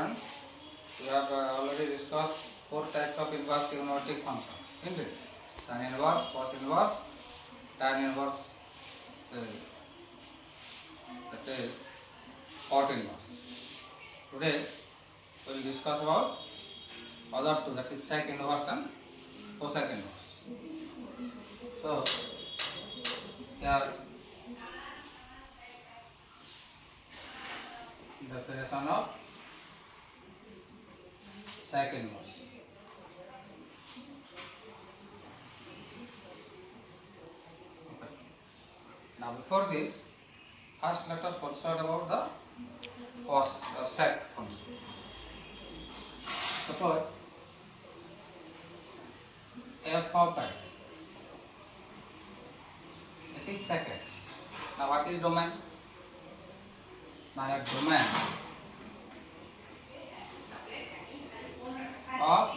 lesson, we have already discussed 4 types of inverse trigonometric functions, isn't it? Sin inverse, cos inverse, tan inverse, that is cot inverse. Today we will discuss about other two, that is sec inverse and cosec inverse. So here definition of sec inverse. Okay. Now before this, first let us consider about the cos sec function. Suppose f of x, it is sec x. Now what is domain? Now your domain of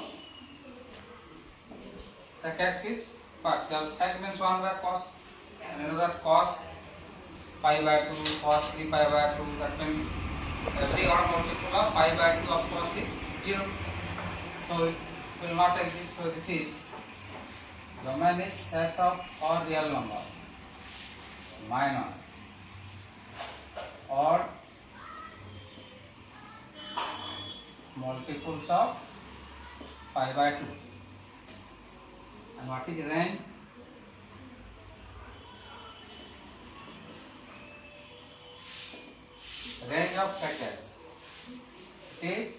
sec x is what? Your sec means 1 by cos, and another cos pi by 2, cos 3 pi by 2. That means every odd multiple of pi by 2 of cos is 0. So it will not exist. So this is domain is set of all real number minus odd multiples of pi by 2. And what is range? Range of sec x, it is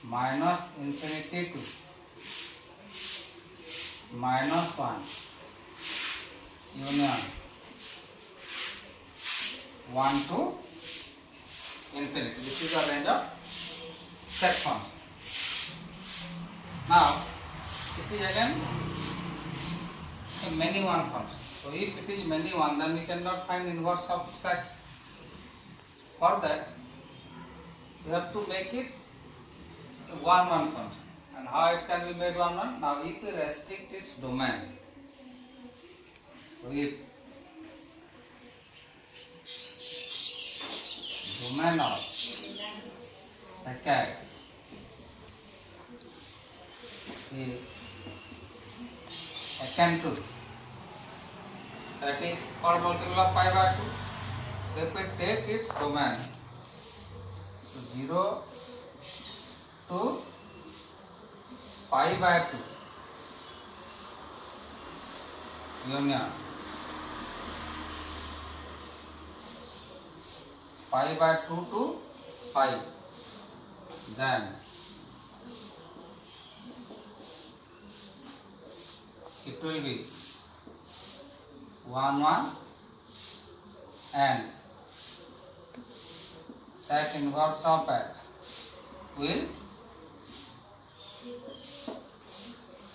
minus infinity to minus 1 union 1 to infinity. This is the range of sec function. Now it is again a many one function. So if it is many one, then we cannot find inverse of sec. For that you have to make it a one function. And how it can be made one? Now if we restrict its domain, so if domain of sec x is akin to, that is odd multiple of pi by 2. If we take its domain to 0 to pi by 2 union pi by 2 to pi, then it will be 1 1 and sec inverse of x will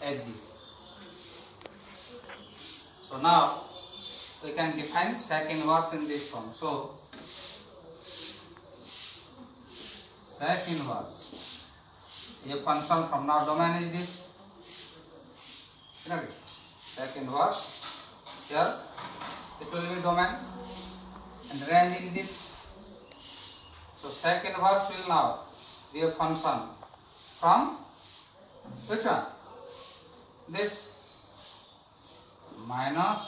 exist. So now we can define sec inverse in this form. So sec inverse is a function from now domain is this. Sec inverse, here it will be domain and range is this. So sec inverse will now be a function from which one? This minus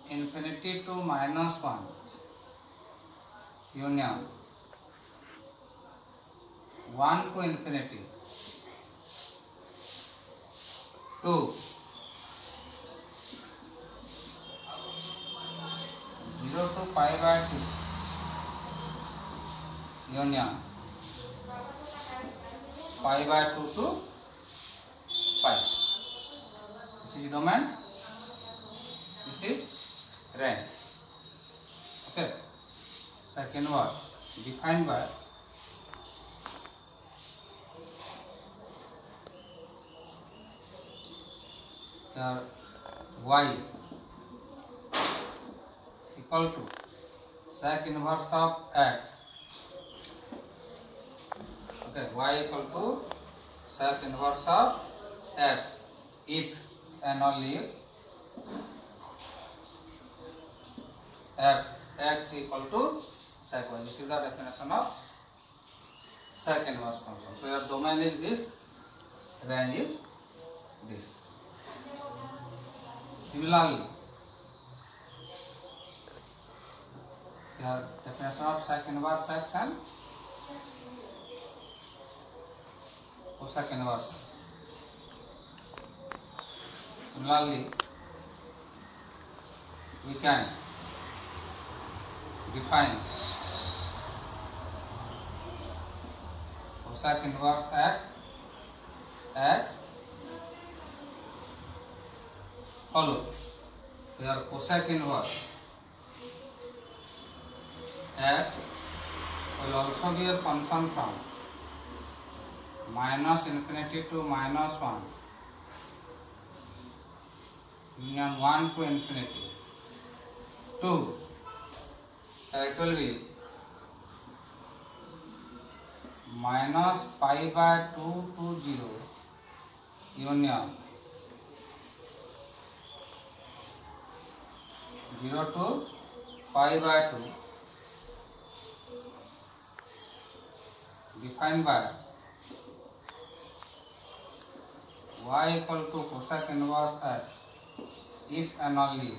infinity to minus 1 union 1 to infinity 2 0 to pi by 2 union pi by 2 to pi. This is domain, this is range. Okay. Second word defined by your y equal to sec inverse of x. Okay, y equal to sec inverse of x if and only if f x equal to sec y. This is the definition of sec inverse function. So your domain is this, range is this. Similarly, your definition of sec inverse x and cosec inverse. Similarly, we can define cosec inverse x as follows. Here cosec inverse x will also be a function from minus infinity to minus 1 union 1 to infinity 2. It will be minus pi by 2 to 0 union 0 to pi by 2 defined by y equal to cosec inverse x if and only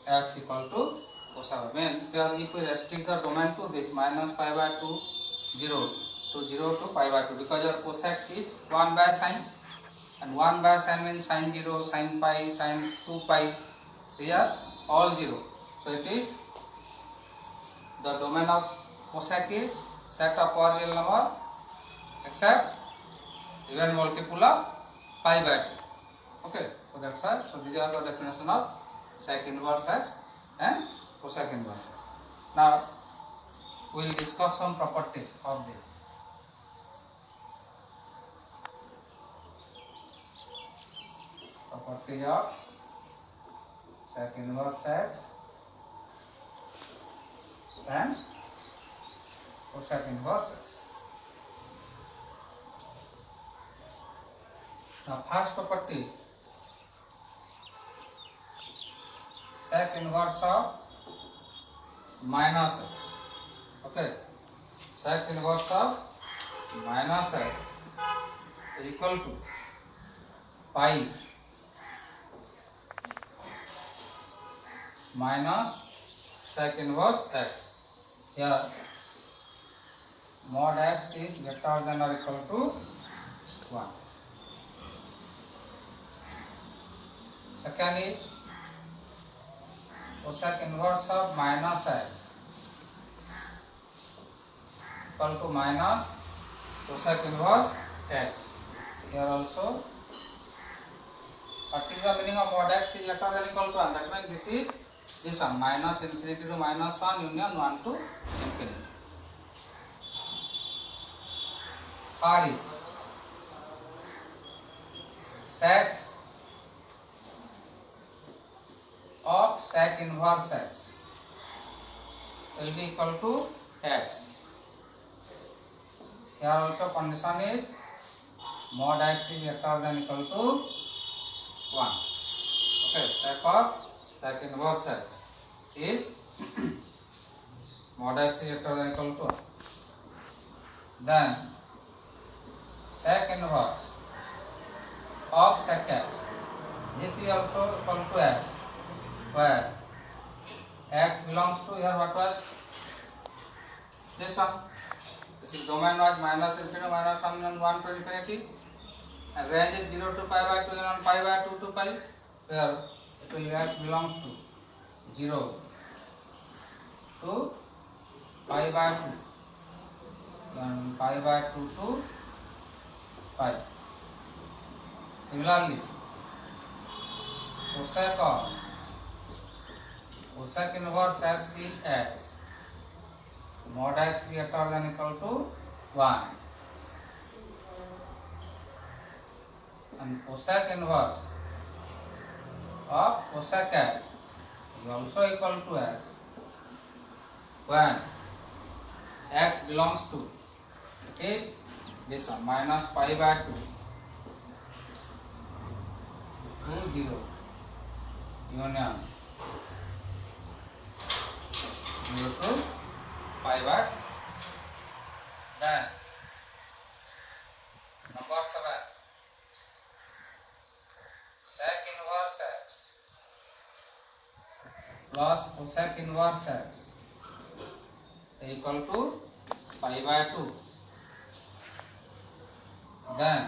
x equal to cosec. Means here if we restrict the domain to this minus pi by 2 0 to 0 to pi by 2, because your cosec is 1 by sine, and 1 by sine means sine 0, sine pi, sine 2 pi, they are all 0. So it is the domain of cosec is set of all real number except even multiple of pi by 2. Okay, so that's why. So these are the definition of sec inverse x and cosec inverse x. Now we will discuss some properties of this. Property of sec inverse x and cosec inverse x. Now first property, sec inverse of minus x. Okay, sec inverse of minus x is equal to pi minus sec inverse x. Here mod x is greater than or equal to 1. Second is cosec inverse of minus x equal to minus cosec inverse x. Here also, what is the meaning of mod x is greater than or equal to 1? That means this is this one, minus infinity to minus 1 union 1 to infinity. Third is sec of sec inverse x will be equal to x. Here also condition is mod x is greater than equal to 1. Okay, sec of sec inverse x is mod x is greater than equal to 1. Then sec inverse of sec x, this is also equal to x, where x belongs to, here what was this one, this is domain was minus infinity minus 1 and 1 to infinity, and range is 0 to pi by 2 and pi by 2 to pi, where it will x belongs to 0 to pi by 2 and pi by 2 to pi. Similarly, cosec inverse x is x, mod x greater than equal to 1, and cosec inverse of cosec x is also equal to x when x belongs to, it is this one, minus pi by 2 to 0 union 0 to pi pi by 2. Then number 7, sec inverse x plus cosec inverse x equal to pi by 2. Then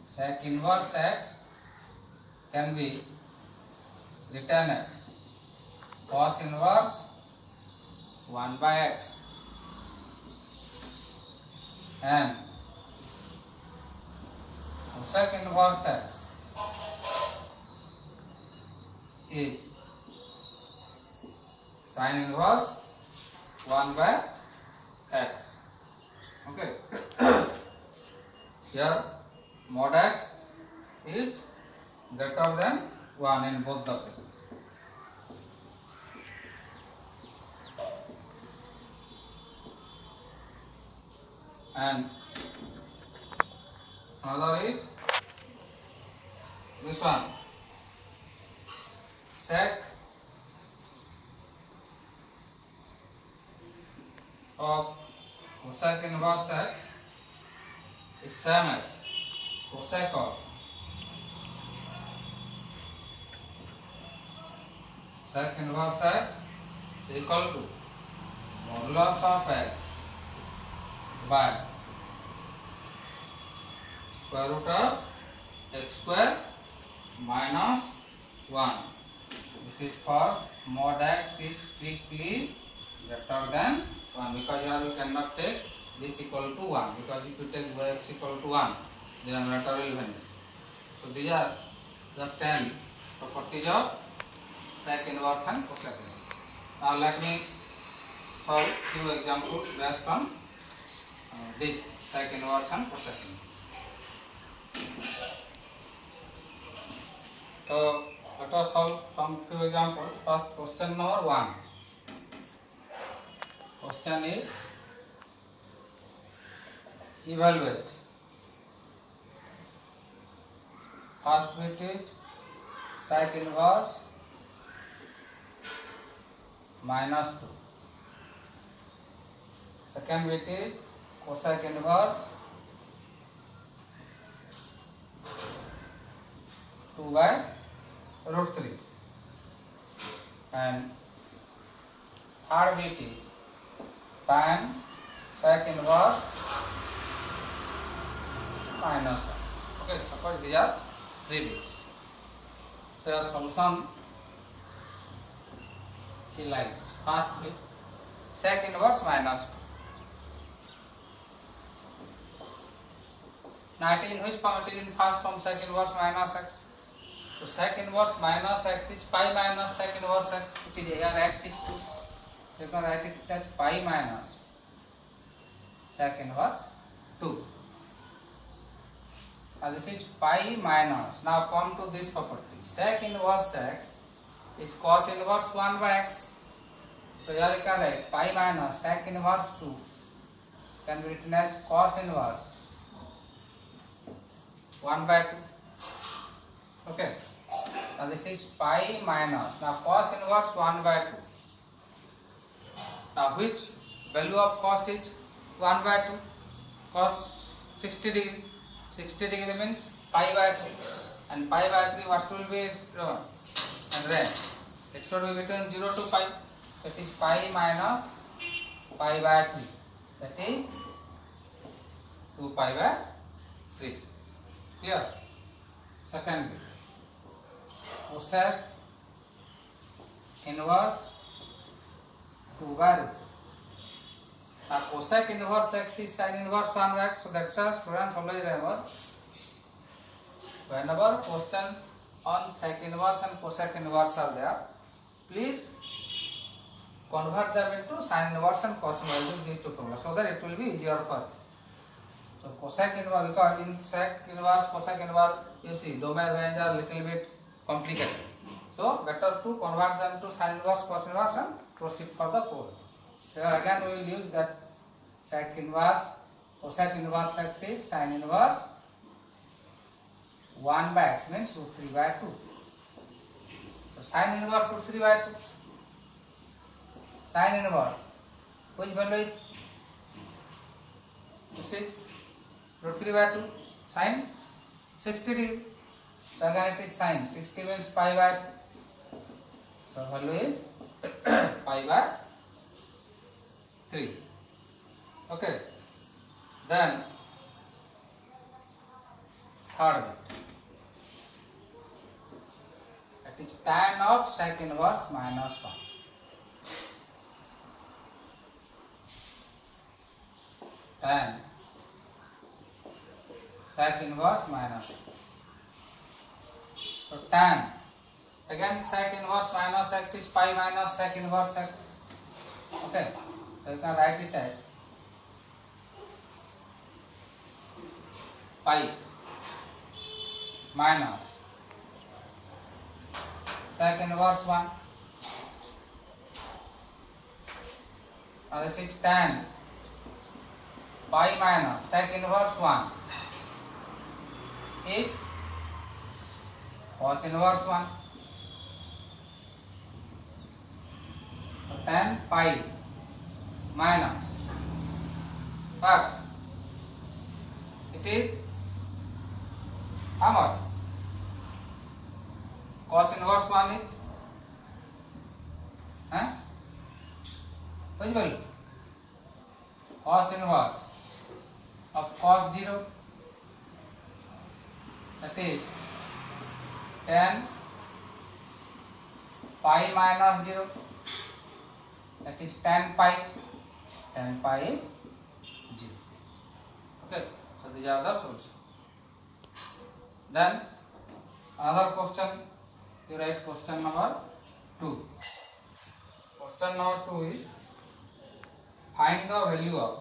sec inverse x can be written as cos inverse 1 by x and cosec inverse x is sin inverse 1 by x. Okay. Here mod x is greater than 1 in both the cases. And another is this one, sec of cosec inverse x is same as cosec of sec inverse x is equal to modulus of x by square root of x square minus 1. This is for mod x is strictly greater than 1, because here we cannot take this equal to 1, because if you take x equal to 1, the numerator will vanish. So these are the 10 properties of sec inverse and cosec inverse. Now let me solve few examples based on this sec inverse and cosec inverse. So let us solve some few examples. First, question number 1. Question is evaluate. First bit is sec inverse minus 2. Second bit is cosec inverse 2 by root 3. And third bit is tan sec inverse minus 1. Okay, suppose these are 3 bits. So your solution is like this. First bit sec inverse minus 2. Now it is in which form? It is in first form, sec inverse minus x. So sec inverse minus x is pi minus sec inverse x. It is here x is 2. You can write it as pi minus sec inverse 2. Now this is pi minus. Now come to this property. Sec inverse x is cos inverse 1 by x. So here you can write pi minus sec inverse 2 can be written as cos inverse 1 by 2. Okay. Now this is pi minus. Now cos inverse 1 by 2. Now which value of cos is 1 by 2? Cos 60 degree. 60 degree means pi by 3. And pi by 3 what will be its and range? It should be between 0 to pi. That is pi minus pi by 3. That is 2 pi by 3. Clear? Second bit. Cosec inverse 2 by root. Now cosec inverse x is sin inverse 1 by x. So that's why students always remember, whenever questions on sec inverse and cosec inverse are there, please convert them into sin inverse and cos inverse using these two formulas, so that it will be easier for you. So cosec inverse, because in sec inverse, cosec inverse, you see domain range are little bit complicated. So better to convert them to sin inverse, cos inverse and proceed for the code. So again we will use that sec inverse, cosec inverse x is sin inverse 1 by x means root 3 by 2. So sin inverse root 3 by 2. Sine inverse. Which value is? This is root 3 by 2. Sine 60 degree. So again it is sine. 60 means pi by 2. So value is pi by 3. Okay. Then third bit. That is tan of sec inverse minus 1. Tan sec inverse minus 1. So tan, again sec inverse minus x is pi minus sec inverse x. Okay, so you can write it as pi minus sec inverse 1. Now this is tan pi minus sec inverse 1 is cos inverse 1. So tan pi minus, but it is how much? Cos inverse 1 is which value? Cos inverse of cos 0, that is tan pi minus 0, that is tan pi is 0. Okay, so these are the solutions. Then another question, you write question number 2. Question number 2 is find the value of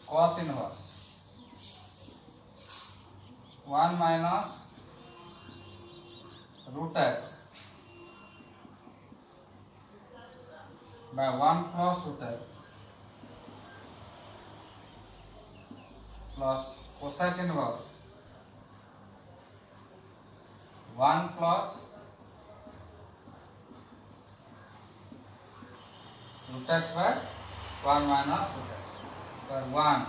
cos inverse 1 minus root x by 1 plus root x plus cosec inverse 1 plus root x by 1 minus root x, where 1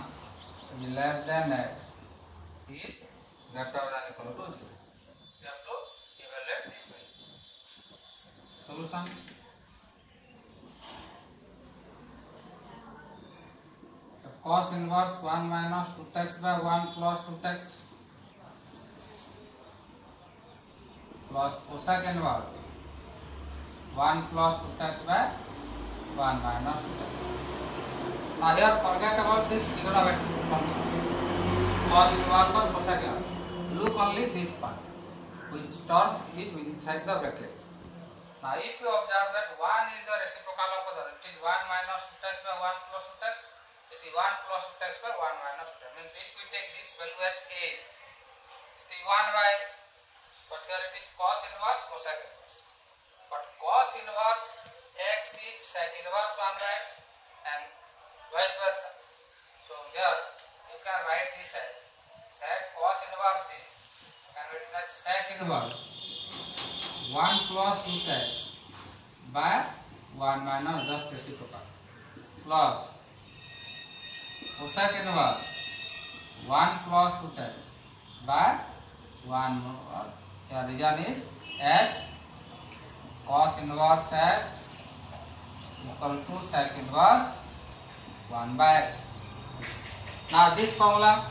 is less than x is greater than equal to 0. You have to evaluate this way. Solution. So cos inverse 1 minus root x by 1 plus root x plus cosec inverse 1 plus root x by 1 minus root x. Now here forget about this trigonometric function, cos inverse or cosec inverse. Look only this part, which term is inside the bracket. Now if you observe that 1 is the reciprocal of other, it is 1 minus root x by 1 plus root x, it is 1 plus root x by 1 minus root x. Means if we take this value as a, it is 1 by, but here it is cos inverse cosec inverse. But cos inverse x is sec inverse 1 by x and vice versa. So here you can write this as sec cos inverse this, you can write it as sec inverse 1 plus root x by 1 minus just reciprocal plus cosec inverse 1 plus root x by 1 more. Here region is h cos inverse x equal to sec inverse 1 by x. Now this formula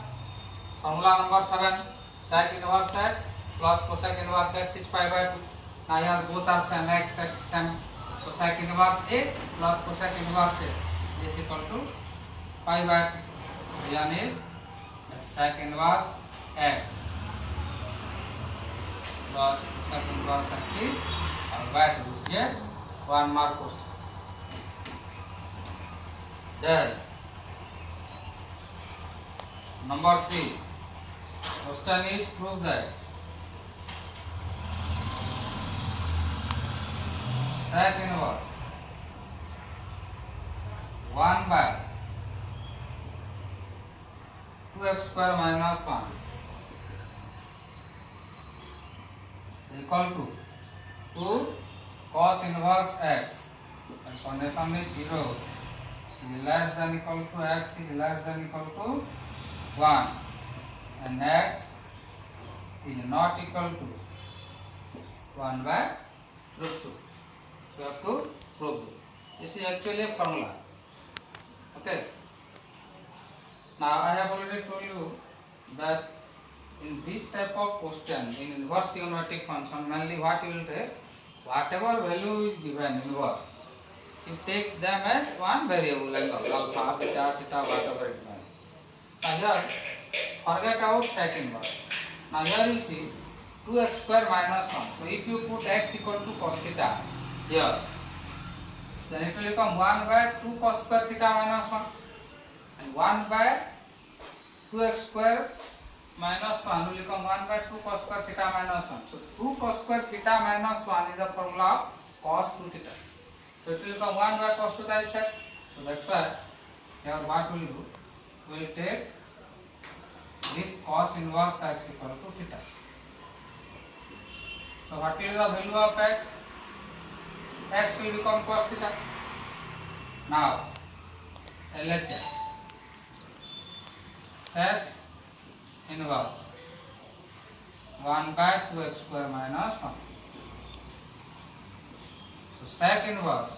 number 7, sec inverse x plus cosec inverse x is pi by 2. Now here both are same, x same. So sec inverse a plus cosec inverse a is equal to pi by 2. Region is sec inverse x plus cosec inverse x is pi by 2. This is one more question. Then number 3, question is prove that sec inverse 1 by 2x square minus 1 equal to 2 cos inverse x, and condition is 0 is less than equal to x is less than equal to 1, and x is not equal to 1 by root 2. You have to prove it. This is actually a formula. Okay. Now I have already told you that in this type of question, in inverse trigonometric function, mainly what you will take, whatever value is given inverse, you take them as one variable like alpha, beta, theta, whatever it may be. Now here, forget about sec inverse. Now here you see 2x square minus 1. So if you put x equal to cos theta here, then it will become 1 by 2 cos square theta minus 1, and 1 by 2x square minus 1 will become 1 by 2 cos square theta minus 1. So 2 cos square theta minus 1 is the formula of cos 2 theta. So it will become 1 by cos 2 theta is set. So that's why here what we will do, we will take this cos inverse x equal to theta. So what is the value of x? X will become cos theta. Now LHS, sec inverse 1 by 2x square minus 1. So sec inverse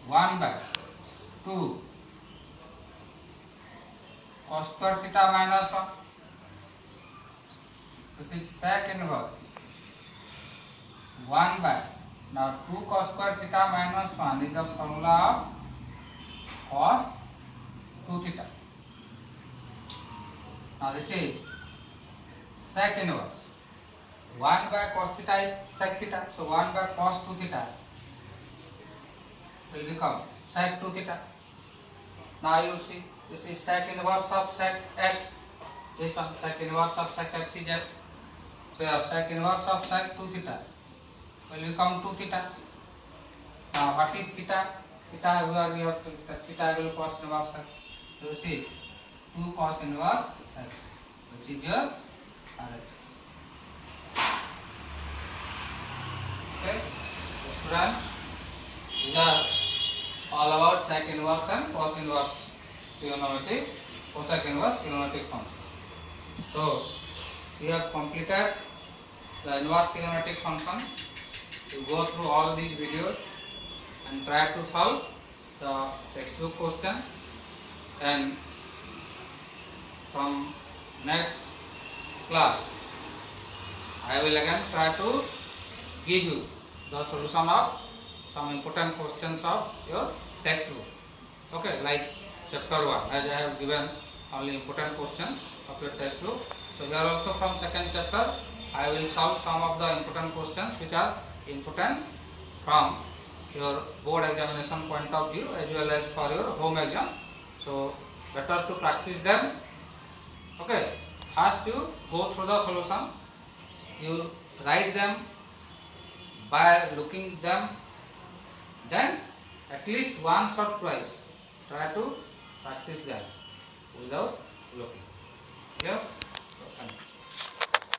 1 by 2 cos square theta minus 1. This is sec inverse 1 by, now 2 cos square theta minus 1 is the formula of cos 2 theta. Now this is sec inverse 1 by cos theta is sec theta, so 1 by cos 2 theta will become sec 2 theta. Now you see this is sec inverse of sec x, this one sec inverse of sec x is x, so your sec inverse of sec 2 theta will become 2 theta. Now what is theta? Theta here we have to, theta will cos inverse x, so you see 2 cos inverse x, which is your RHS. Okay, so student, these are all about sec inverse and cos inverse trigonometric, cosec inverse trigonometric function. So we have completed the inverse trigonometric function. You go through all these videos and try to solve the textbook questions, and from next class I will again try to give you the solution of some important questions of your textbook. Okay, like chapter 1, as I have given only important questions of your textbook. So here also from second chapter I will solve some of the important questions which are important from your board examination point of view as well as for your home exam. So better to practice them. Okay, first you go through the solution, you write them by looking them, then at least once or twice try to practice them without looking. Yeah? So, thank you.